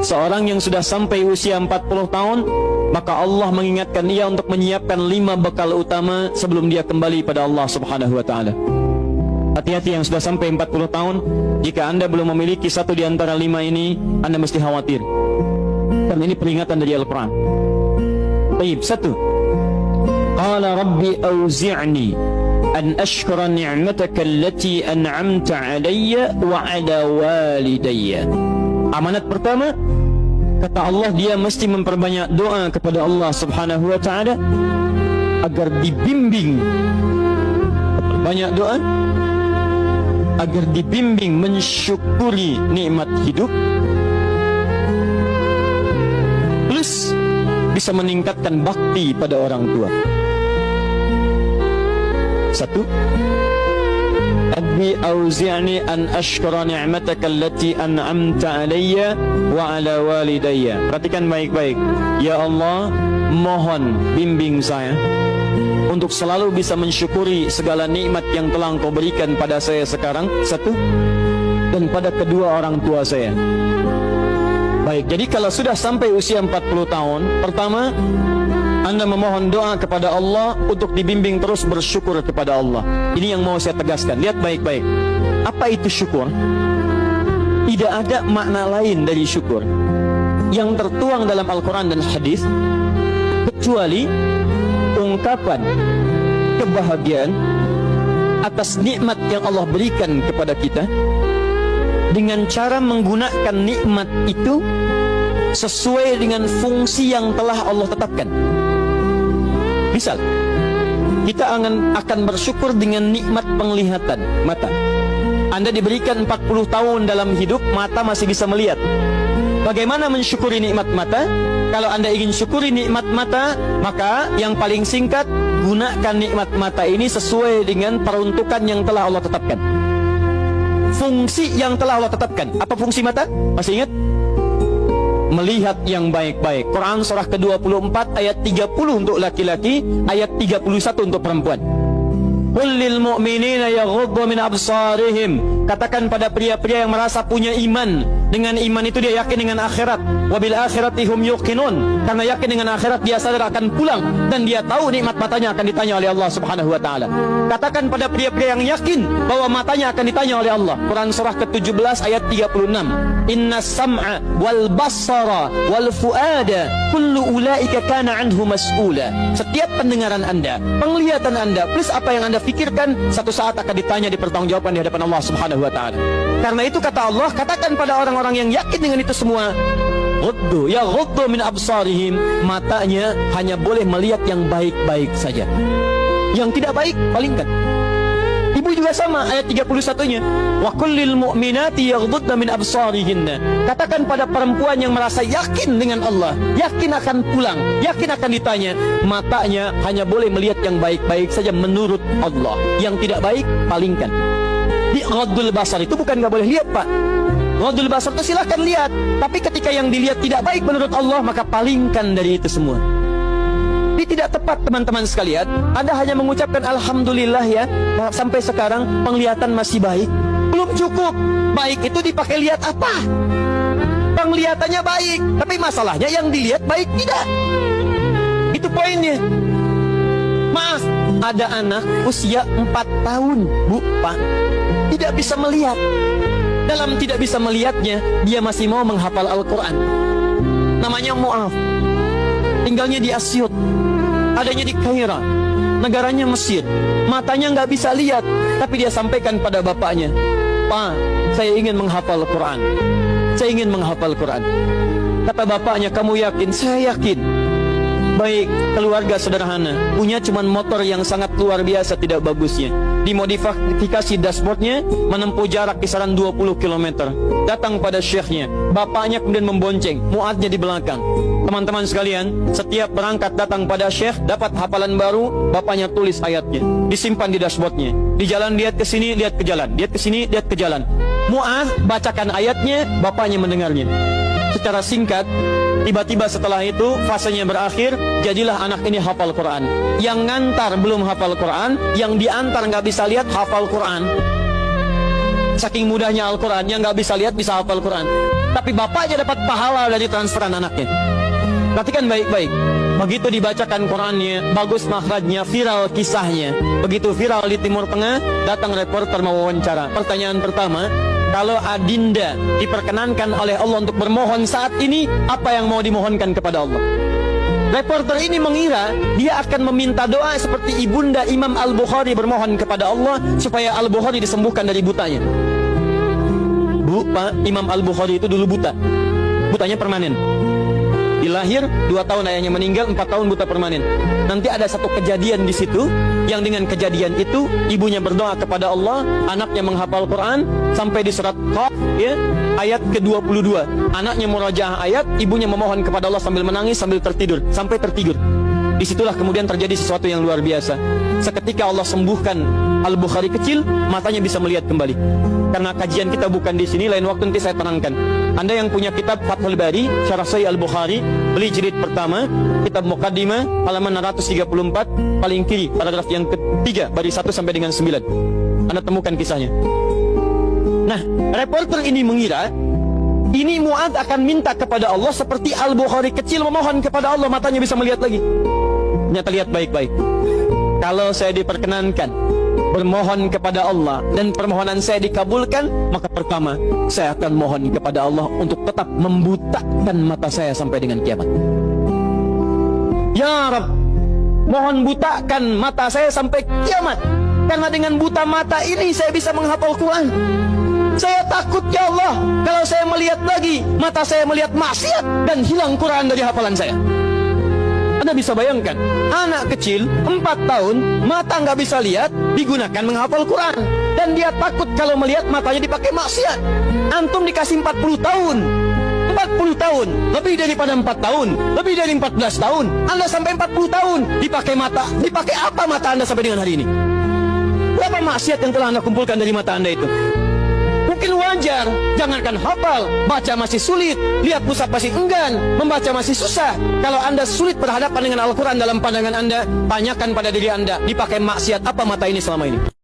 seorang yang sudah sampai usia 40 tahun, maka Allah mengingatkan ia untuk menyiapkan 5 bekal utama sebelum dia kembali pada Allah Subhanahu wa ta'ala. Hati-hati yang sudah sampai 40 tahun, jika Anda belum memiliki satu di antara 5 ini, Anda mesti khawatir. Dan ini peringatan dari Al-Quran. Baik, 1. Qala Rabbi awzi'ni an ashkura ni'mataka allati an'amta alayya wa ala walidayya. Amanat pertama, kata Allah, dia mesti memperbanyak doa kepada Allah Subhanahu wa ta'ala agar dibimbing. Banyak doa agar dibimbing mensyukuri nikmat hidup, plus bisa meningkatkan bakti pada orang tua. 1. Rabbi auzi'ni an ashkura ni'mataka allati an'amta alayya wa ala walidayya. Perhatikan baik-baik. Ya Allah, mohon bimbing saya untuk selalu bisa mensyukuri segala nikmat yang telah Engkau berikan pada saya sekarang, 1, dan pada kedua orang tua saya. Baik, jadi kalau sudah sampai usia 40 tahun, pertama, Anda memohon doa kepada Allah untuk dibimbing terus bersyukur kepada Allah. Ini yang mau saya tegaskan. Lihat baik-baik. Apa itu syukur? Tidak ada makna lain dari syukur yang tertuang dalam Al-Quran dan hadis kecuali ungkapan kebahagiaan atas nikmat yang Allah berikan kepada kita dengan cara menggunakan nikmat itu sesuai dengan fungsi yang telah Allah tetapkan. Misal, kita akan bersyukur dengan nikmat penglihatan mata. Anda diberikan 40 tahun dalam hidup, mata masih bisa melihat. Bagaimana mensyukuri nikmat mata? Kalau Anda ingin syukuri nikmat mata, maka yang paling singkat, gunakan nikmat mata ini sesuai dengan peruntukan yang telah Allah tetapkan. Fungsi yang telah Allah tetapkan. Apa fungsi mata? Masih ingat? Melihat yang baik-baik. Quran surah ke-24 ayat 30 untuk laki-laki, ayat 31 untuk perempuan. Qul lil mu'minina yaghuddu min absarihim. Katakan pada pria-pria yang merasa punya iman. Dengan iman itu dia yakin dengan akhirat. Wabil akhirati hum yuqinun. Karena yakin dengan akhirat dia sadar akan pulang dan dia tahu nikmat matanya akan ditanya oleh Allah Subhanahu wa taala. Katakan pada pria-pria yang yakin bahwa matanya akan ditanya oleh Allah. Quran surah ke-17 ayat 36. Inna sam'a wal basara wal fuada kullu ulaika kana anhu mas'ula. Setiap pendengaran Anda, penglihatan Anda, plus apa yang Anda pikirkan, satu saat akan ditanya, dipertanggungjawabkan di hadapan Allah Subhanahu wa taala. Karena itu kata Allah, katakan pada orang-orang yang yakin dengan itu semua, ghuddu min absarihim, matanya hanya boleh melihat yang baik-baik saja. Yang tidak baik, palingkan. Ibu juga sama, ayat 31-nya. Wa kullil mu'minati yaghdudna min absarihinna. Katakan pada perempuan yang merasa yakin dengan Allah, yakin akan pulang, yakin akan ditanya, matanya hanya boleh melihat yang baik-baik saja menurut Allah. Yang tidak baik, palingkan. Di ghaddul basar itu bukan nggak boleh lihat, Pak. Ghaddul basar itu silahkan lihat, tapi ketika yang dilihat tidak baik menurut Allah, maka palingkan dari itu semua. Ini tidak tepat, teman-teman sekalian. Anda hanya mengucapkan alhamdulillah ya, sampai sekarang penglihatan masih baik. Belum cukup. Baik itu dipakai lihat apa? Penglihatannya baik, tapi masalahnya yang dilihat baik tidak. Itu poinnya. Maaf, ada anak usia 4 tahun, Bu, Pak, tidak bisa melihat. Dalam tidak bisa melihatnya, dia masih mau menghafal Al-Quran. Namanya Mu'af. Tinggalnya di Asyut, adanya di Kaira, negaranya Mesir. Matanya nggak bisa lihat, tapi dia sampaikan pada bapaknya, Pak, saya ingin menghafal Quran. Saya ingin menghafal Quran. Kata bapaknya, kamu yakin? Saya yakin. Baik, keluarga sederhana, punya cuman motor yang sangat luar biasa tidak bagusnya. Dimodifikasi dashboardnya, menempuh jarak kisaran 20 km. Datang pada syekhnya, bapaknya kemudian membonceng, muadznya di belakang. Teman-teman sekalian, setiap berangkat datang pada syekh, dapat hafalan baru, bapaknya tulis ayatnya, disimpan di dashboardnya. Di jalan lihat ke sini, lihat ke jalan, lihat ke sini, lihat ke jalan. Mu'adz bacakan ayatnya, bapaknya mendengarnya. Secara singkat, tiba-tiba setelah itu fasenya berakhir, jadilah anak ini hafal Quran. Yang ngantar belum hafal Quran, yang diantar nggak bisa lihat hafal Quran. Saking mudahnya Al-Quran, yang nggak bisa lihat bisa hafal Quran. tapi bapaknya dapat pahala dari transferan anaknya. Perhatikan baik-baik. Begitu dibacakan Qurannya, bagus makhrajnya, viral kisahnya. Begitu viral di Timur Tengah, datang reporter mau wawancara. Pertanyaan pertama, kalau Adinda diperkenankan oleh Allah untuk bermohon saat ini, apa yang mau dimohonkan kepada Allah? Reporter ini mengira dia akan meminta doa seperti ibunda Imam Al-Bukhari bermohon kepada Allah supaya Al-Bukhari disembuhkan dari butanya. Bu, Pak, Imam Al-Bukhari itu dulu buta. Butanya permanen. Dilahir 2 tahun ayahnya meninggal, 4 tahun buta permanen. Nanti ada satu kejadian di situ yang dengan kejadian itu ibunya berdoa kepada Allah, anaknya menghafal Quran sampai di surat Qaf ya, ayat ke-22. Anaknya murajaah ayat, ibunya memohon kepada Allah sambil menangis sambil tertidur sampai tertidur. Disitulah kemudian terjadi sesuatu yang luar biasa. Seketika Allah sembuhkan Al-Bukhari kecil, matanya bisa melihat kembali. Karena kajian kita bukan di sini, lain waktu nanti saya terangkan. Anda yang punya kitab Fathul Bari, Syarah Sahih Al-Bukhari, beli jilid pertama, kitab Muqaddimah, halaman 634, paling kiri, paragraf yang ketiga, baris 1 sampai dengan 9. Anda temukan kisahnya. Nah, reporter ini mengira ini Mu'adz akan minta kepada Allah seperti Al-Bukhari kecil memohon kepada Allah, matanya bisa melihat lagi. Ternyata lihat baik-baik. Kalau saya diperkenankan bermohon kepada Allah dan permohonan saya dikabulkan, maka pertama saya akan mohon kepada Allah untuk tetap membutakan mata saya sampai dengan kiamat. Ya Rabb, mohon butakan mata saya sampai kiamat, karena dengan buta mata ini saya bisa menghafal Quran. Saya takut ya Allah, kalau saya melihat lagi, mata saya melihat maksiat dan hilang Quran dari hafalan saya. Anda bisa bayangkan, anak kecil 4 tahun, mata nggak bisa lihat, digunakan menghafal Quran. Dan dia takut kalau melihat matanya dipakai maksiat. Antum dikasih 40 tahun. 40 tahun, lebih daripada 4 tahun, lebih dari 14 tahun. Anda sampai 40 tahun, dipakai mata. Dipakai apa mata Anda sampai dengan hari ini? Berapa maksiat yang telah Anda kumpulkan dari mata Anda itu? Mungkin wajar, jangankan hafal, baca masih sulit, lihat mushaf masih enggan, membaca masih susah. Kalau Anda sulit berhadapan dengan Al-Quran dalam pandangan Anda, tanyakan pada diri Anda, dipakai maksiat apa mata ini selama ini?